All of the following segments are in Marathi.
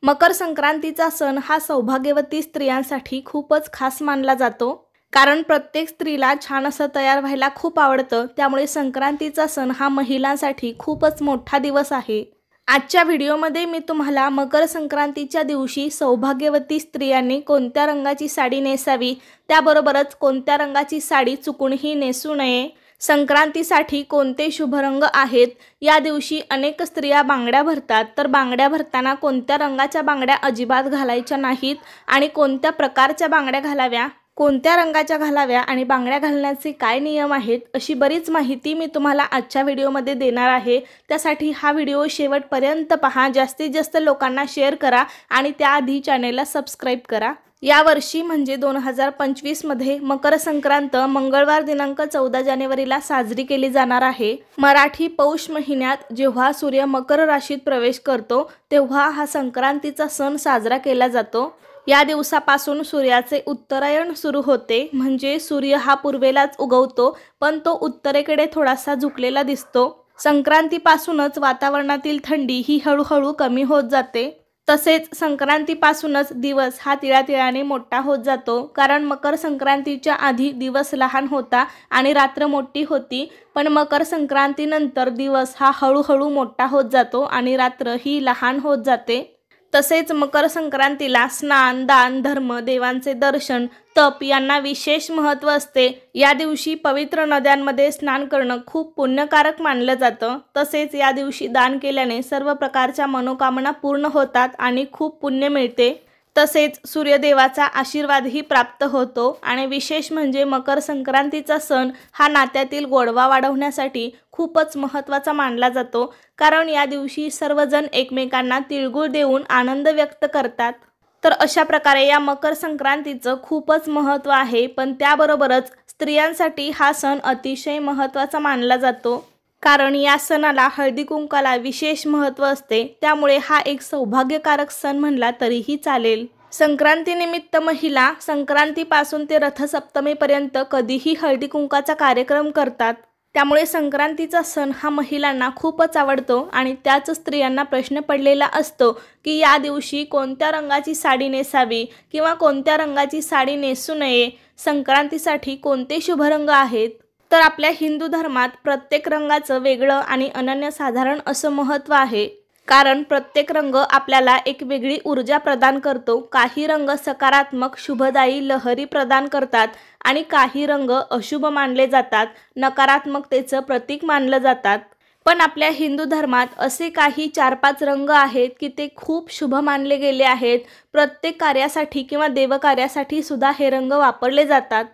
मकर संक्रांतीचा सण हा सौभाग्यवती स्त्रियांसाठी खूपच खास मानला जातो। कारण प्रत्येक स्त्रीला छान असं तयार व्हायला खूप आवडतं, त्यामुळे संक्रांतीचा सण हा महिलांसाठी खूपच मोठा दिवस आहे। आजच्या व्हिडिओमध्ये मी तुम्हाला मकर संक्रांतीच्या दिवशी सौभाग्यवती स्त्रियांनी कोणत्या रंगाची साडी नेसावी, त्याबरोबरच कोणत्या रंगाची साडी चुकूनही नेसू नये, संक्रांतीसाठी कोणते शुभ रंग आहेत, या दिवशी अनेक स्त्रिया बांगड्या भरतात, तर बांगड्या भरताना कोणत्या रंगाच्या बांगड्या अजिबात घालायच्या नाहीत आणि कोणत्या प्रकारच्या बांगड्या घालाव्या, कोणत्या रंगाच्या घालाव्या आणि बांगड्या घालण्याचे काय नियम आहेत, अशी बरीच माहिती मी तुम्हाला आजच्या व्हिडिओमध्ये देणार आहे। त्यासाठी हा व्हिडिओ शेवटपर्यंत पहा, जास्तीत जास्त लोकांना शेअर करा आणि त्याआधी चॅनेलला सबस्क्राईब करा। यावर्षी म्हणजे 2025 मध्ये मकर संक्रांत मंगळवार दिनांक 14 जानेवारीला साजरी केली जाणार आहे। मराठी पौष महिन्यात जेव्हा सूर्य मकर राशीत प्रवेश करतो तेव्हा हा संक्रांतीचा सण साजरा केला जातो। या दिवसापासून सूर्याचे उत्तरायण सुरू होते, म्हणजे सूर्य हा पूर्वेलाच उगवतो पण तो उत्तरेकडे थोडासा झुकलेला दिसतो। संक्रांतीपासूनच वातावरणातील थंडी ही हळूहळू कमी होत जाते। तसेच संक्रांतीपासूनच दिवस हा तिळातिळाने मोठा होत जातो, कारण मकर संक्रांतीच्या आधी दिवस लहान होता आणि रात्र मोठी होती, पण मकर संक्रांतीनंतर दिवस हा हळूहळू मोठा होत जातो आणि रात्र ही लहान होत जाते। तसेच मकर संक्रांतीला स्नान, दान, धर्म, देवांचे दर्शन, तप यांना विशेष महत्त्व असते। या दिवशी पवित्र नद्यांमध्ये स्नान करणं खूप पुण्यकारक मानलं जातं। तसेच या दिवशी दान केल्याने सर्व प्रकारच्या मनोकामना पूर्ण होतात आणि खूप पुण्य मिळते। तसेच सूर्यदेवाचा आशीर्वादही प्राप्त होतो आणि विशेष म्हणजे मकर संक्रांतीचा सण हा नात्यातील गोडवा वाढवण्यासाठी खूपच महत्त्वाचा मानला जातो, कारण या दिवशी सर्वजण एकमेकांना तिळगुळ देऊन आनंद व्यक्त करतात। तर अशा प्रकारे या मकर संक्रांतीचं खूपच महत्त्व आहे, पण त्याबरोबरच स्त्रियांसाठी हा सण अतिशय महत्त्वाचा मानला जातो, कारण या सणाला हळदी कुंकाला विशेष महत्त्व असते, त्यामुळे हा एक सौभाग्यकारक सण म्हणला तरीही चालेल। संक्रांतीनिमित्त महिला संक्रांतीपासून ते रथसप्तमीपर्यंत कधीही हळदी कुंकाचा कार्यक्रम करतात, त्यामुळे संक्रांतीचा सण हा महिलांना खूपच आवडतो आणि त्याच स्त्रियांना प्रश्न पडलेला असतो की या दिवशी कोणत्या रंगाची साडी नेसावी किंवा कोणत्या रंगाची साडी नेसू नये, संक्रांतीसाठी कोणते शुभ रंग आहेत। तर आपल्या हिंदू धर्मात प्रत्येक रंगाचं वेगळं आणि अनन्यसाधारण असं महत्त्व आहे, कारण प्रत्येक रंग आपल्याला एक वेगळी ऊर्जा प्रदान करतो। काही रंग सकारात्मक, शुभदायी लहरी प्रदान करतात आणि काही रंग अशुभ मानले जातात, नकारात्मकतेचं प्रतीक मानलं जातात। पण आपल्या हिंदू धर्मात असे काही 4-5 रंग आहेत की ते खूप शुभ मानले गेले आहेत। प्रत्येक कार्यासाठी किंवा देवकार्यासाठी सुद्धा हे रंग वापरले जातात।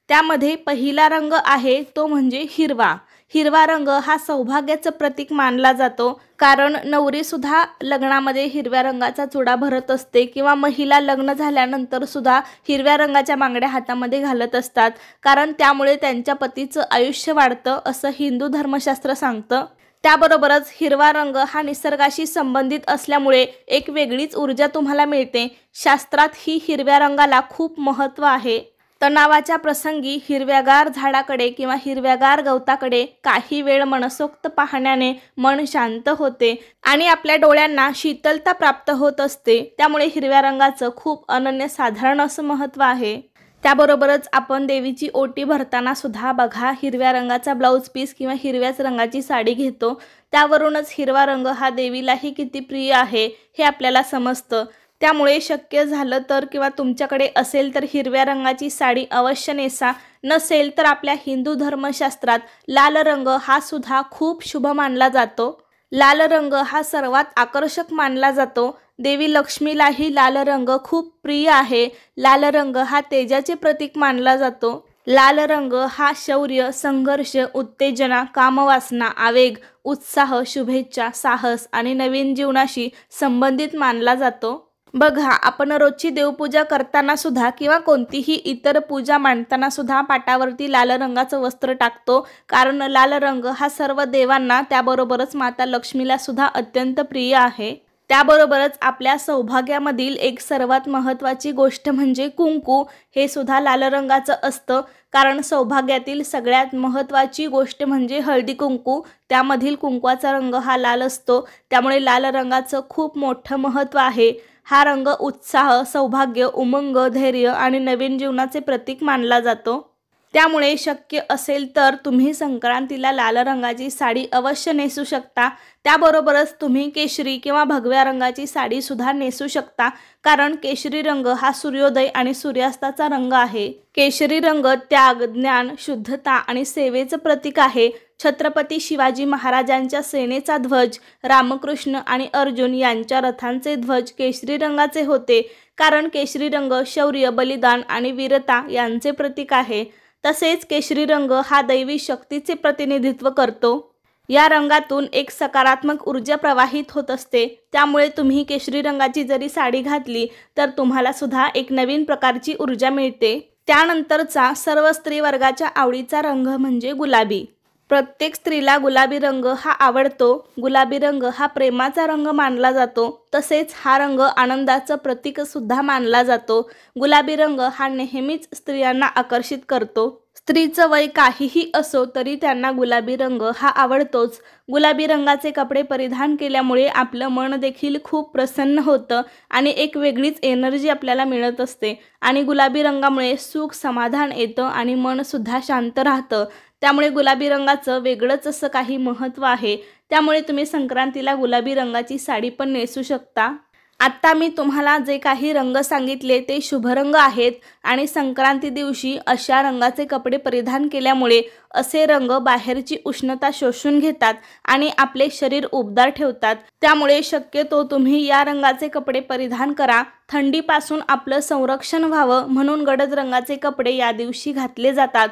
त्यामध्ये पहिला रंग आहे तो म्हणजे हिरवा। हिरवा रंग हा सौभाग्याचं प्रतीक मानला जातो, कारण नवरी सुद्धा लग्नामध्ये हिरव्या रंगाचा चुडा भरत असते किंवा महिला लग्न झाल्यानंतर सुद्धा हिरव्या रंगाच्या बांगड्या हातामध्ये घालत असतात, कारण त्यामुळे त्यांच्या पतीचं आयुष्य वाढतं असं हिंदू धर्मशास्त्र सांगतं। त्याबरोबरच हिरवा रंग हा निसर्गाशी संबंधित असल्यामुळे एक वेगळीच ऊर्जा तुम्हाला मिळते। शास्त्रात ही हिरव्या रंगाला खूप महत्त्व आहे। तणावाच्या प्रसंगी हिरव्यागार झाडाकडे किंवा हिरव्यागार गवताकडे काही वेळ मनसोक्त पाहण्याने मन शांत होते आणि आपल्या डोळ्यांना शीतलता प्राप्त होत असते, त्यामुळे हिरव्या रंगाचं खूप अनन्यसाधारण असं महत्त्व आहे। त्याबरोबरच आपण देवीची ओटी भरताना सुद्धा बघा हिरव्या रंगाचा ब्लाऊज पीस किंवा हिरव्याच रंगाची साडी घेतो, त्यावरूनच हिरवा रंग हा देवीलाही किती प्रिय आहे हे आपल्याला समजतं। त्यामुळे शक्य झालं तर किंवा तुमच्याकडे असेल तर हिरव्या रंगाची साडी अवश्य नेसा, नसेल तर आपल्या हिंदू धर्मशास्त्रात लाल रंग हा सुद्धा खूप शुभ मानला जातो। लाल रंग हा सर्वात आकर्षक मानला जातो। देवी लक्ष्मीलाही लाल रंग खूप प्रिय आहे। लाल रंग हा तेजाचे प्रतीक मानला जातो। लाल रंग हा शौर्य, संघर्ष, उत्तेजना, कामवासना, आवेग, उत्साह, शुभेच्छा, साहस आणि नवीन जीवनाशी संबंधित मानला जातो। बघा, आपण रोजची देवपूजा करताना सुद्धा किंवा कोणतीही इतर पूजा मांडताना सुद्धा पाटावरती लाल रंगाचं वस्त्र टाकतो, कारण लाल रंग हा सर्व देवांना त्याबरोबरच माता लक्ष्मीला सुद्धा अत्यंत प्रिय आहे। त्याबरोबरच आपल्या सौभाग्यामधील एक सर्वात महत्त्वाची गोष्ट म्हणजे कुंकू, हे सुद्धा लाल रंगाचं असतं, कारण सौभाग्यातील सगळ्यात महत्त्वाची गोष्ट म्हणजे हळदी कुंकू, त्यामधील कुंकवाचा रंग हा लाल असतो, त्यामुळे लाल रंगाचं खूप मोठं महत्त्व आहे। हा रंग उत्साह, सौभाग्य, उमंग, धैर्य आणि नवीन जीवनाचे प्रतीक मानला जातो। त्यामुळे शक्य असेल तर तुम्ही संक्रांतीला लाल रंगाची साडी अवश्य नेसू शकता। त्याबरोबरच तुम्ही केशरी किंवा भगव्या रंगाची साडी सुद्धा नेसू शकता, कारण केशरी रंग हा सूर्योदय आणि सूर्यास्ताचा रंग आहे। केशरी रंग त्याग, ज्ञान, शुद्धता आणि सेवेचं प्रतीक आहे। छत्रपती शिवाजी महाराजांच्या सेनेचा ध्वज, रामकृष्ण आणि अर्जुन यांच्या रथांचे ध्वज केशरी रंगाचे होते, कारण केशरी रंग शौर्य, बलिदान आणि वीरता यांचे प्रतीक आहे। तसेच केशरी रंग हा दैवी शक्तीचे प्रतिनिधित्व करतो। या रंगातून एक सकारात्मक ऊर्जा प्रवाहित होत असते। त्यामुळे तुम्ही केशरी रंगाची जरी साडी घातली तर तुम्हाला सुद्धा एक नवीन प्रकारची ऊर्जा मिळते। त्यानंतरचा सर्व स्त्री वर्गाच्या आवडीचा रंग म्हणजे गुलाबी। प्रत्येक स्त्रीला गुलाबी रंग हा आवडतो। गुलाबी रंग हा प्रेमाचा रंग मानला जातो। तसेच हा रंग आनंदाचं प्रतीक सुद्धा मानला जातो। गुलाबी रंग हा नेहमीच स्त्रियांना आकर्षित करतो। स्त्रीचं वय काहीही असो तरी त्यांना गुलाबी रंग हा आवडतोच। गुलाबी रंगाचे कपडे परिधान केल्यामुळे आपलं मन देखील खूप प्रसन्न होतं आणि एक वेगळीच एनर्जी आपल्याला मिळत असते। आणि गुलाबी रंगामुळे सुख, समाधान येतं आणि मन सुद्धा शांत राहतं। त्यामुळे गुलाबी रंगाचं वेगळंच असं काही महत्त्व आहे। त्यामुळे तुम्ही संक्रांतीला गुलाबी रंगाची साडी पण नेसू शकता। आत्ता मी तुम्हाला जे काही रंग सांगितले ते शुभ रंग आहेत आणि संक्रांती दिवशी अशा रंगाचे कपडे परिधान केल्यामुळे असे रंग बाहेरची उष्णता शोषून घेतात आणि आपले शरीर उबदार ठेवतात। त्यामुळे शक्यतो तुम्ही या रंगाचे कपडे परिधान करा। थंडीपासून आपलं संरक्षण व्हावं म्हणून गडद रंगाचे कपडे या दिवशी घातले जातात।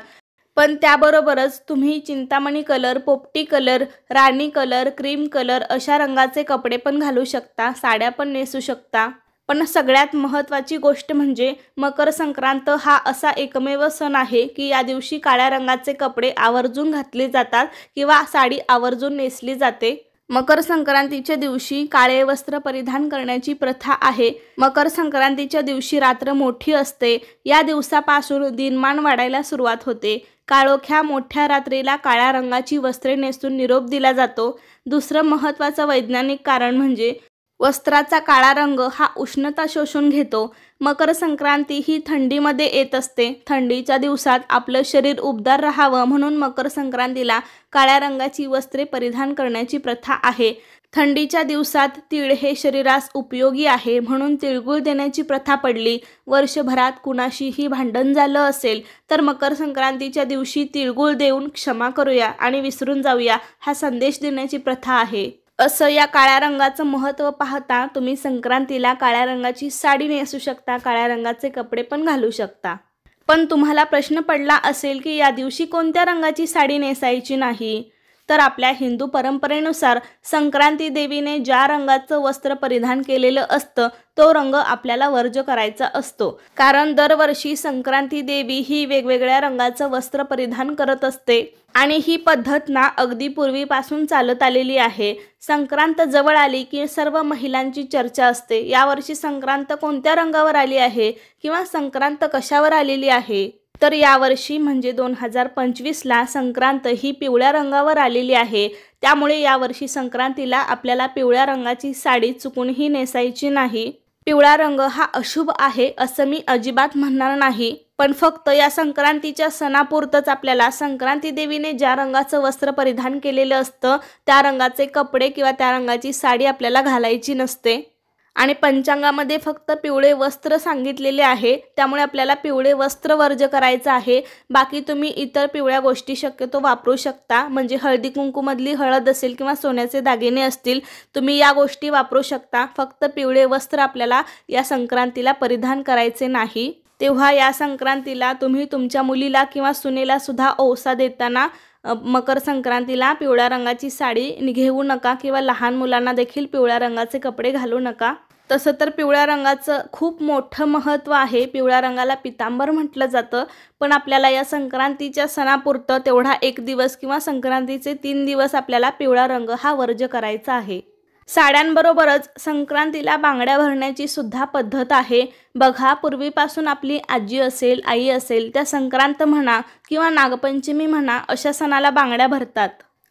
पण त्याबरोबरच तुम्ही चिंतामणी कलर, पोपटी कलर, राणी कलर, क्रीम कलर अशा रंगाचे कपडे पण घालू शकता, साड्या पण नेसू शकता। पण सगळ्यात महत्त्वाची गोष्ट म्हणजे मकर संक्रांत हा असा एकमेव सण आहे की या दिवशी काळ्या रंगाचे कपडे आवर्जून घातले जातात किंवा साडी आवर्जून नेसली जाते। मकर संक्रांतीच्या दिवशी काळे वस्त्र परिधान करण्याची प्रथा आहे। मकर संक्रांतीच्या दिवशी रात्र मोठी असते। या दिवसापासून दिनमान वाढायला सुरुवात होते। काळोख्या मोठ्या रात्रीला काळ्या रंगाची वस्त्रे नेसून निरोप दिला जातो। दुसरं महत्त्वाचं वैज्ञानिक कारण म्हणजे वस्त्राचा काळा रंग हा उष्णता शोषून घेतो। मकर संक्रांती ही थंडीमध्ये येत असते। थंडीच्या दिवसात आपलं शरीर उबदार राहावं म्हणून मकर संक्रांतीला काळ्या रंगाची वस्त्रे परिधान करण्याची प्रथा आहे। थंडीच्या दिवसात तीळ हे शरीरास उपयोगी आहे म्हणून तिळगुळ देण्याची प्रथा पडली। वर्षभरात कुणाशीही भांडण झालं असेल तर मकर संक्रांतीच्या दिवशी तिळगुळ देऊन क्षमा करूया आणि विसरून जाऊया हा संदेश देण्याची प्रथा आहे। असं या काळ्या रंगाचं महत्त्व पाहता तुम्ही संक्रांतीला काळ्या रंगाची साडी नेसू शकता, काळ्या रंगाचे कपडे पण घालू शकता। पण तुम्हाला प्रश्न पडला असेल की या दिवशी कोणत्या रंगाची साडी नेसायची नाही, तर आपल्या हिंदू परंपरेनुसार संक्रांती देवीने ज्या रंगाचं वस्त्र परिधान केलेलं असतं तो रंग आपल्याला वर्ज करायचा असतो। कारण दरवर्षी संक्रांती देवी ही वेगवेगळ्या रंगाचं वस्त्र परिधान करत असते आणि ही पद्धत ना अगदी पूर्वीपासून चालत आलेली आहे। संक्रांत जवळ आली की सर्व महिलांची चर्चा असते, यावर्षी संक्रांत कोणत्या रंगावर आली आहे किंवा संक्रांत कशावर आलेली आहे। तर यावर्षी म्हणजे 2025ला संक्रांत ही पिवळ्या रंगावर आलेली आहे। त्यामुळे यावर्षी संक्रांतीला आपल्याला पिवळ्या रंगाची साडी चुकूनही नेसायची नाही। पिवळा रंग हा अशुभ आहे असं मी अजिबात म्हणणार नाही, पण फक्त या संक्रांतीच्या सणापुरतच आपल्याला संक्रांती देवीने ज्या रंगाचं वस्त्र परिधान केलेलं असतं त्या रंगाचे कपडे किंवा त्या रंगाची साडी आपल्याला घालायची नसते। आणि पंचांगामध्ये फक्त पिवळे वस्त्र सांगितलेले आहे, त्यामुळे आपल्याला पिवळे वस्त्र वर्ज करायचं आहे। बाकी तुम्ही इतर पिवळ्या गोष्टी शक्यतो वापरू शकता, म्हणजे हळदी कुंकूमधली हळद असेल किंवा सोन्याचे दागिने असतील, तुम्ही या गोष्टी वापरू शकता। फक्त पिवळे वस्त्र आपल्याला या संक्रांतीला परिधान करायचे नाही। तेव्हा या संक्रांतीला तुम्ही तुमच्या मुलीला किंवा सुनेला सुद्धा ओवसा देताना मकर संक्रांतीला पिवळ्या रंगाची साडी घेऊ नका किंवा लहान मुलांना देखील पिवळ्या रंगाचे कपडे घालू नका। तसं तर पिवळ्या रंगाचं खूप मोठं महत्त्व आहे। पिवळ्या रंगाला पितांबर म्हटलं जातं, पण आपल्याला या संक्रांतीच्या सणापुरतं तेवढा 1 दिवस किंवा संक्रांतीचे 3 दिवस आपल्याला पिवळा रंग हा वर्ज करायचा आहे। साड्यांबरोबरच संक्रांतीला बांगड्या भरण्याची सुद्धा पद्धत आहे। बघा, पूर्वीपासून आपली आजी असेल, आई असेल, त्या संक्रांत म्हणा किंवा नागपंचमी म्हणा अशा सणाला बांगड्या भरतात।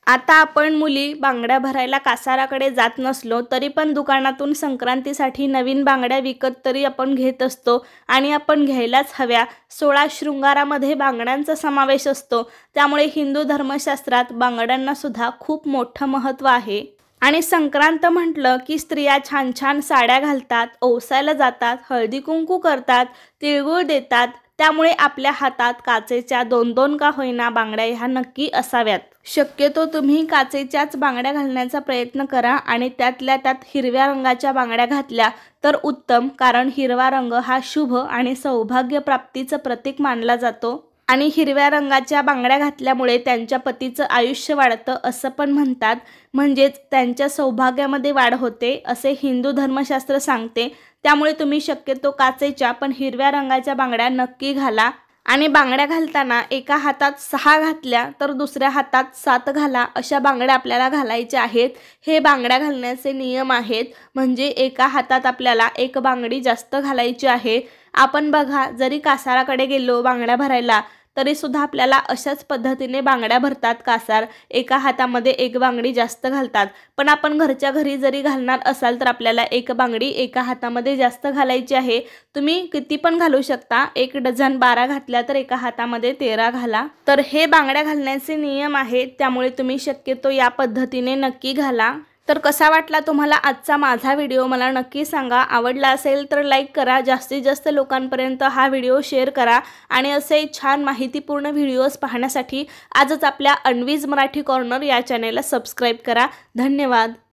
आता आपण मुली बांगड्या भरायला कासाराकडे जात नसलो तरी पण दुकानातून संक्रांतीसाठी नवीन बांगड्या विकत तरी आपण घेत असतो आणि आपण घ्यायलाच हव्या। 16 शृंगारामध्ये बांगड्यांचा समावेश असतो, त्यामुळे हिंदू धर्मशास्त्रात बांगड्यांना सुद्धा खूप मोठं महत्त्व आहे। आणि संक्रांत म्हटलं की स्त्रिया छान छान साड्या घालतात, ओसायला जातात, हळदी कुंकू करतात, तिळगुळ देतात, त्यामुळे आपल्या हातात काचेच्या 2-2 का होईना बांगड्या ह्या नक्की असाव्यात। शक्यतो तुम्ही काचेच्याच बांगड्या घालण्याचा प्रयत्न करा आणि त्यातल्या त्यात हिरव्या रंगाच्या बांगड्या घातल्या तर उत्तम, कारण हिरवा रंग हा शुभ आणि सौभाग्य प्राप्तीचं प्रतीक मानला जातो आणि हिरव्या रंगाच्या बांगड्या घातल्यामुळे त्यांच्या पतीचं आयुष्य वाढतं असं पण म्हणतात, म्हणजेच त्यांच्या सौभाग्यामध्ये वाढ होते असे हिंदू धर्मशास्त्र सांगते। त्यामुळे तुम्ही शक्यतो काचेच्या पण हिरव्या रंगाच्या बांगड्या नक्की घाला आणि बांगड्या घालताना एका हातात 6 घातल्या तर दुसऱ्या हातात 7 घाला, अशा बांगड्या आपल्याला घालायच्या आहेत। हे बांगड्या घालण्याचे नियम आहेत, म्हणजे एका हातात आपल्याला एक बांगडी जास्त घालायची आहे। आपण बघा, जरी कासाराकडे गेलो बांगड्या भरायला तरी सुद्धा आपल्याला अशाच पद्धतीने बांगड्या भरतात कासार, एका हातामध्ये एक बांगडी जास्त घालतात। पण आपण घरच्या घरी जरी घालणार असाल तर आपल्याला एक बांगडी एका हातामध्ये जास्त घालायची आहे। तुम्ही किती पण घालू शकता, 1 डझन 12 घातल्या तर एका हातामध्ये 13 घाला। तर हे बांगड्या घालण्याचे नियम आहेत, त्यामुळे तुम्ही शक्यतो या पद्धतीने नक्की घाला। तर कसा वाटला तुम्हाला आजचा माझा व्हिडिओ मला नक्की सांगा। आवडला असेल तर लाईक करा, जास्तीत जास्त लोकांपर्यंत हा व्हिडिओ शेअर करा आणि असे छान माहितीपूर्ण व्हिडिओज पाहण्यासाठी आजच आपल्या अन्वीज मराठी कॉर्नर या चॅनेलला सबस्क्राईब करा। धन्यवाद।